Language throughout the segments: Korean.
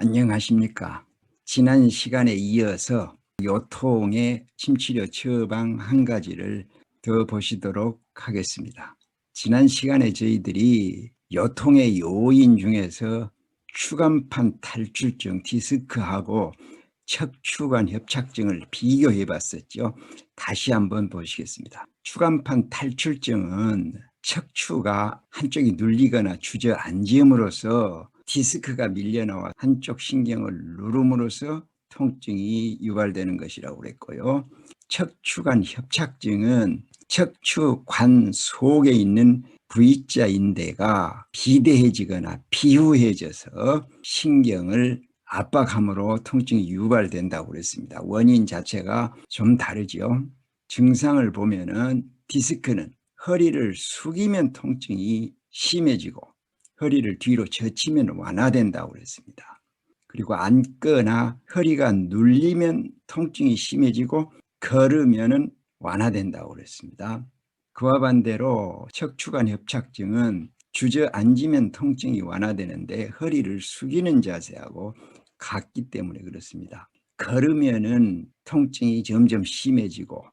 안녕하십니까. 지난 시간에 이어서 요통의 침치료 처방 한 가지를 더 보시도록 하겠습니다. 지난 시간에 저희들이 요통의 요인 중에서 추간판 탈출증 디스크하고 척추관 협착증을 비교해 봤었죠. 다시 한번 보시겠습니다. 추간판 탈출증은 척추가 한쪽이 눌리거나 주저앉음으로써 디스크가 밀려나와 한쪽 신경을 누름으로써 통증이 유발되는 것이라고 그랬고요. 척추관 협착증은 척추관 속에 있는 V자 인대가 비대해지거나 비후해져서 신경을 압박함으로 통증이 유발된다고 그랬습니다. 원인 자체가 좀 다르죠. 증상을 보면은 디스크는 허리를 숙이면 통증이 심해지고 허리를 뒤로 젖히면 완화된다고 그랬습니다. 그리고 앉거나 허리가 눌리면 통증이 심해지고 걸으면 완화된다고 그랬습니다. 그와 반대로 척추관 협착증은 주저앉으면 통증이 완화되는데 허리를 숙이는 자세하고 같기 때문에 그렇습니다. 걸으면은 통증이 점점 심해지고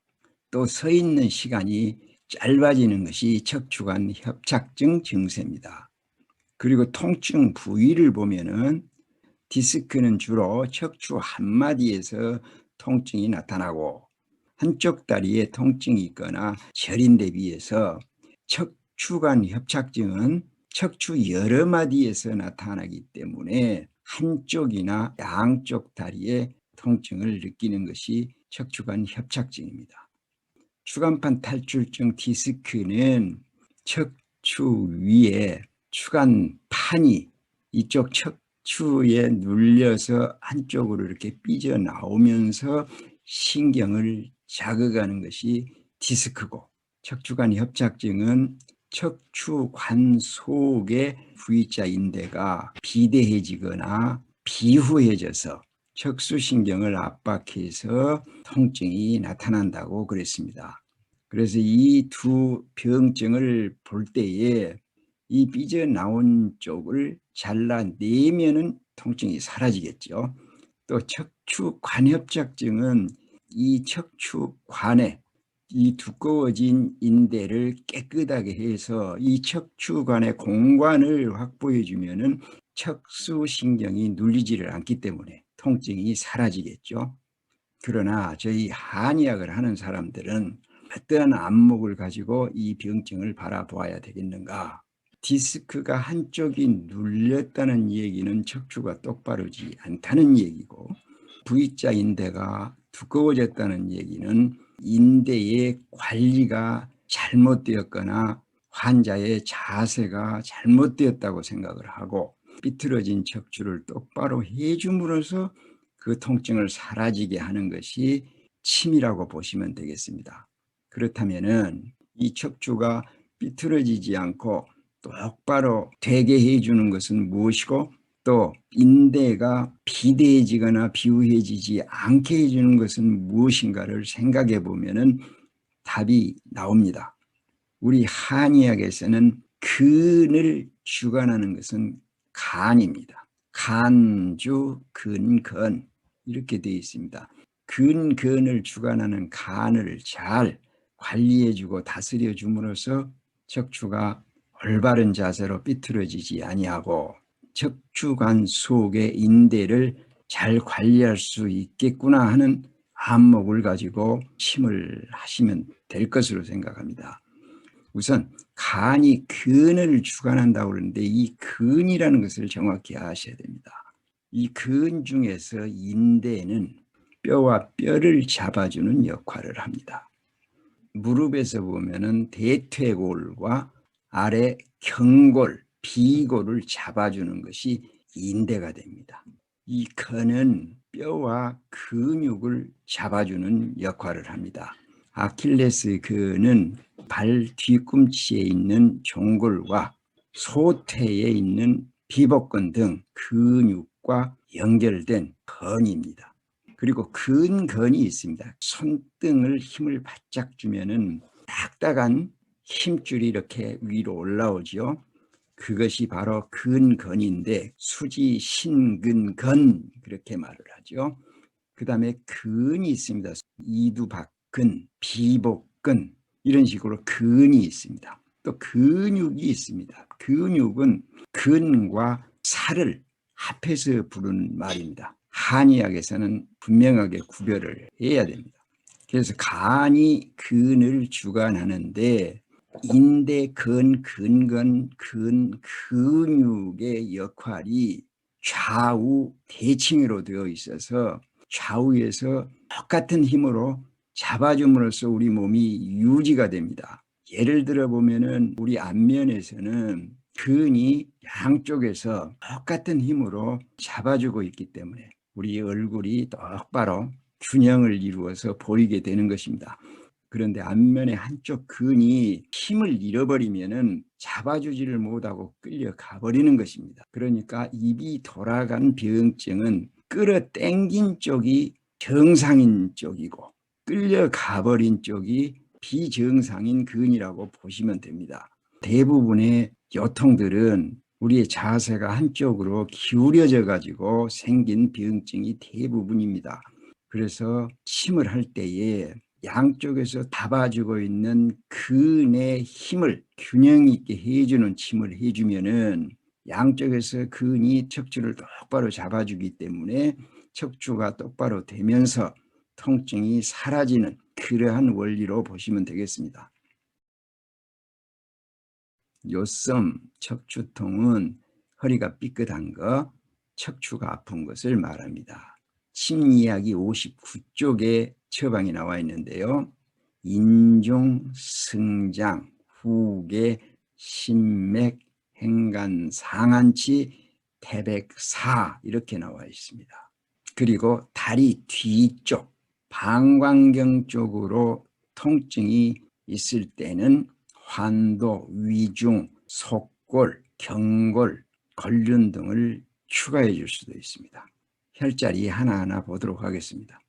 또 서 있는 시간이 짧아지는 것이 척추관 협착증 증세입니다. 그리고 통증 부위를 보면은 디스크는 주로 척추 한마디에서 통증이 나타나고 한쪽 다리에 통증이 있거나 저린데 비해서 척추관 협착증은 척추 여러 마디에서 나타나기 때문에 한쪽이나 양쪽 다리에 통증을 느끼는 것이 척추관 협착증입니다. 추간판 탈출증 디스크는 척추 위에 추간판이 이쪽 척추에 눌려서 한쪽으로 이렇게 삐져나오면서 신경을 자극하는 것이 디스크고, 척추관 협착증은 척추관 속의 V자 인대가 비대해지거나 비후해져서 척수신경을 압박해서 통증이 나타난다고 그랬습니다. 그래서 이 두 병증을 볼 때에 이 삐져나온 쪽을 잘라내면은 통증이 사라지겠죠. 또 척추관협착증은 이 척추관에 이 두꺼워진 인대를 깨끗하게 해서 이 척추관의 공간을 확보해 주면은 척수신경이 눌리지를 않기 때문에 통증이 사라지겠죠. 그러나 저희 한의학을 하는 사람들은 어떠한 안목을 가지고 이 병증을 바라보아야 되겠는가? 디스크가 한쪽이 눌렸다는 얘기는 척추가 똑바르지 않다는 얘기고, V자 인대가 두꺼워졌다는 얘기는 인대의 관리가 잘못되었거나 환자의 자세가 잘못되었다고 생각을 하고 삐뚤어진 척추를 똑바로 해줌으로써 그 통증을 사라지게 하는 것이 침이라고 보시면 되겠습니다. 그렇다면은 이 척추가 삐뚤어지지 않고 똑바로 되게 해주는 것은 무엇이고, 또 인대가 비대해지거나 비우해지지 않게 해주는 것은 무엇인가를 생각해 보면은 답이 나옵니다. 우리 한의학에서는 근을 주관하는 것은 간입니다. 간주, 근건 이렇게 되어 있습니다. 근건을 주관하는 간을 잘 관리해주고 다스려줌으로써 척추가 올바른 자세로 삐뚤어지지 아니하고 척추관 속의 인대를 잘 관리할 수 있겠구나 하는 안목을 가지고 침을 하시면 될 것으로 생각합니다. 우선 간이 근을 주관한다고 그러는데 이 근이라는 것을 정확히 아셔야 됩니다. 이 근 중에서 인대는 뼈와 뼈를 잡아주는 역할을 합니다. 무릎에서 보면은 대퇴골과 아래 경골, 비골을 잡아주는 것이 인대가 됩니다. 이 근은 뼈와 근육을 잡아주는 역할을 합니다. 아킬레스 근은 발 뒤꿈치에 있는 종골과 소퇴에 있는 비복근 등 근육과 연결된 건입니다. 그리고 근건이 있습니다. 손등을 힘을 바짝 주면은 딱딱한 힘줄이 이렇게 위로 올라오죠. 그것이 바로 근건인데 수지 신근건 그렇게 말을 하죠. 그 다음에 근이 있습니다. 이두박근, 비복근 이런 식으로 근이 있습니다. 또 근육이 있습니다. 근육은 근과 살을 합해서 부르는 말입니다. 한의학에서는 분명하게 구별을 해야 됩니다. 그래서 간이 근을 주관하는데 인대, 근건, 근육의 역할이 좌우 대칭으로 되어 있어서 좌우에서 똑같은 힘으로 잡아줌으로써 우리 몸이 유지가 됩니다. 예를 들어 보면은 우리 안면에서는 근이 양쪽에서 똑같은 힘으로 잡아주고 있기 때문에 우리 얼굴이 똑바로 균형을 이루어서 보이게 되는 것입니다. 그런데 안면의 한쪽 근이 힘을 잃어버리면은 잡아주지를 못하고 끌려가 버리는 것입니다. 그러니까 입이 돌아간 병증은 끌어당긴 쪽이 정상인 쪽이고 끌려가 버린 쪽이 비정상인 근이라고 보시면 됩니다. 대부분의 요통들은 우리의 자세가 한쪽으로 기울여져 가지고 생긴 병증이 대부분입니다. 그래서 침을 할 때에 양쪽에서 잡아주고 있는 근의 힘을 균형 있게 해주는 침을 해주면은 양쪽에서 근이 척추를 똑바로 잡아주기 때문에 척추가 똑바로 되면서 통증이 사라지는 그러한 원리로 보시면 되겠습니다. 요섬 척추통은 허리가 삐끗한 것, 척추가 아픈 것을 말합니다. 심리학이 59쪽에 처방이 나와 있는데요. 인중, 승장, 후계, 심맥, 행간, 상한치, 태백사 이렇게 나와 있습니다. 그리고 다리 뒤쪽, 방광경 쪽으로 통증이 있을 때는 환도, 위중, 속골, 경골, 걸륜 등을 추가해 줄 수도 있습니다. 혈자리 하나하나 보도록 하겠습니다.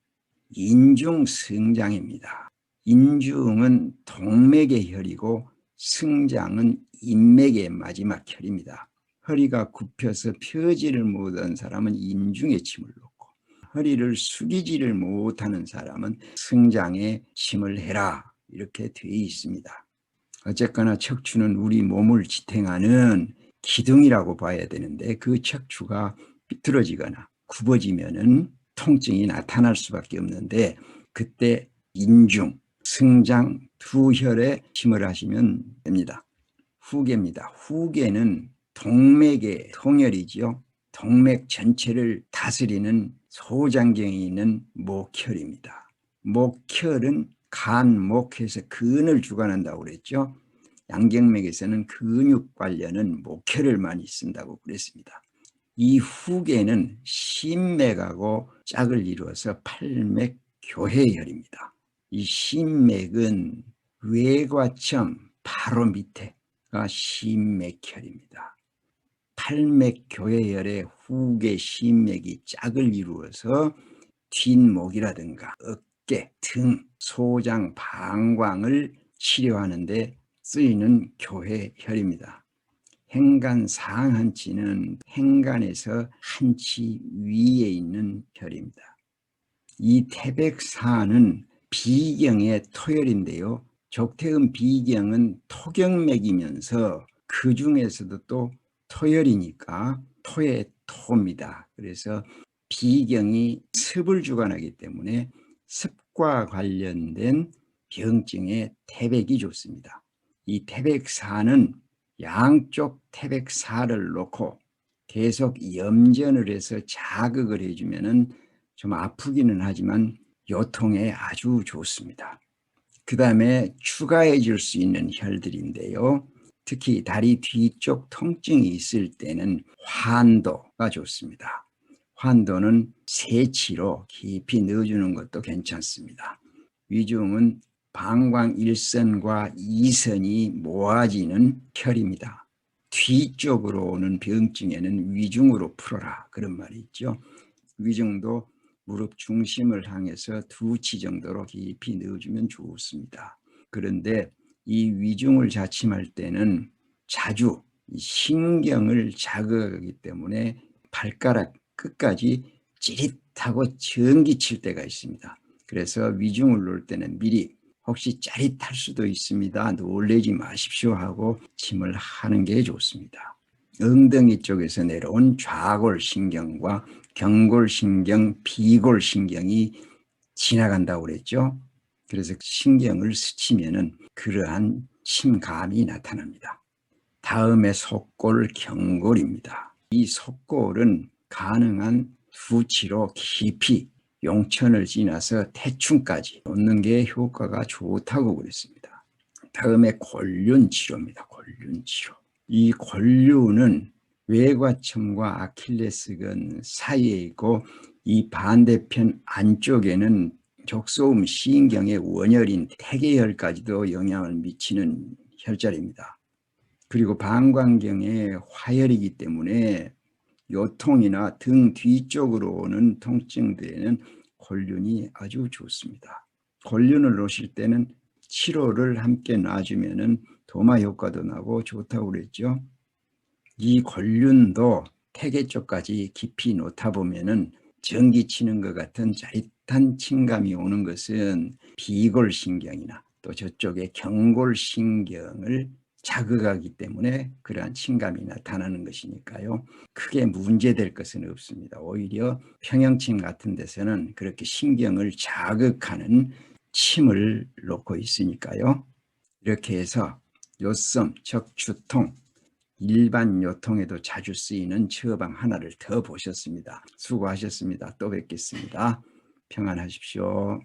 인중 승장입니다. 인중은 동맥의 혈이고 승장은 인맥의 마지막 혈입니다. 허리가 굽혀서 펴지를 못한 사람은 인중에 침을 놓고 허리를 숙이지를 못하는 사람은 승장에 침을 해라 이렇게 되어 있습니다. 어쨌거나 척추는 우리 몸을 지탱하는 기둥이라고 봐야 되는데 그 척추가 삐뚤어지거나 굽어지면은 통증이 나타날 수밖에 없는데 그때 인중, 승장 두 혈에 침을 하시면 됩니다. 후계입니다. 후계는 동맥의 통혈이지요. 동맥 전체를 다스리는 소장경에 있는 목혈입니다. 목혈은 간, 목에서 근을 주관한다고 그랬죠. 양경맥에서는 근육 관련은 목혈을 많이 쓴다고 그랬습니다. 이 후계는 심맥하고 짝을 이루어서 팔맥교회혈입니다. 이 심맥은 외과점 바로 밑에가 심맥혈입니다. 팔맥교회혈의 후계 심맥이 짝을 이루어서 뒷목이라든가 어깨, 등, 소장, 방광을 치료하는 데 쓰이는 교회혈입니다. 행간 상한치는 행간에서 한치 위에 있는 혈입니다. 이 태백사는 비경의 토혈인데요. 족태음 비경은 토경맥이면서 그 중에서도 또 토혈이니까 토의 토입니다. 그래서 비경이 습을 주관하기 때문에 습과 관련된 병증에 태백이 좋습니다. 이 태백사는 양쪽 태백사를 놓고 계속 염전을 해서 자극을 해주면은 좀 아프기는 하지만 요통에 아주 좋습니다. 그 다음에 추가해 줄 수 있는 혈들인데요. 특히 다리 뒤쪽 통증이 있을 때는 환도가 좋습니다. 환도는 세치로 깊이 넣어주는 것도 괜찮습니다. 위중은 방광 1선과 2선이 모아지는 혈입니다. 뒤쪽으로 오는 병증에는 위중으로 풀어라 그런 말이 있죠. 위중도 무릎 중심을 향해서 2치 정도로 깊이 넣어주면 좋습니다. 그런데 이 위중을 자침할 때는 자주 이 신경을 자극하기 때문에 발가락 끝까지 찌릿하고 전기칠 때가 있습니다. 그래서 위중을 놓을 때는 미리 혹시 짜릿할 수도 있습니다. 놀라지 마십시오 하고 침을 하는 게 좋습니다. 엉덩이 쪽에서 내려온 좌골신경과 경골신경, 비골신경이 지나간다고 그랬죠. 그래서 신경을 스치면은 그러한 침감이 나타납니다. 다음에 속골, 경골입니다. 이 속골은 가능한 수치로 깊이 용천을 지나서 태충까지 놓는 게 효과가 좋다고 그랬습니다. 다음에 골륜 치료입니다. 골륜 치료. 이 골륜은 외과천과 아킬레스건 사이에 있고 이 반대편 안쪽에는 족소음 신경의 원혈인 태계혈까지도 영향을 미치는 혈자리입니다. 그리고 방광경에 화혈이기 때문에 요통이나 등 뒤쪽으로 오는 통증들에는 골륜이 아주 좋습니다. 골륜을 놓으실 때는 치료를 함께 놔주면은 도마 효과도 나고 좋다고 그랬죠. 이 골륜도 태계 쪽까지 깊이 놓다 보면은 전기 치는 것 같은 짜릿한 침감이 오는 것은 비골신경이나 또 저쪽에 경골신경을 자극하기 때문에 그러한 침감이 나타나는 것이니까요. 크게 문제될 것은 없습니다. 오히려 평형침 같은 데서는 그렇게 신경을 자극하는 침을 놓고 있으니까요. 이렇게 해서 요섬, 척추통, 일반 요통에도 자주 쓰이는 처방 하나를 더 보셨습니다. 수고하셨습니다. 또 뵙겠습니다. 평안하십시오.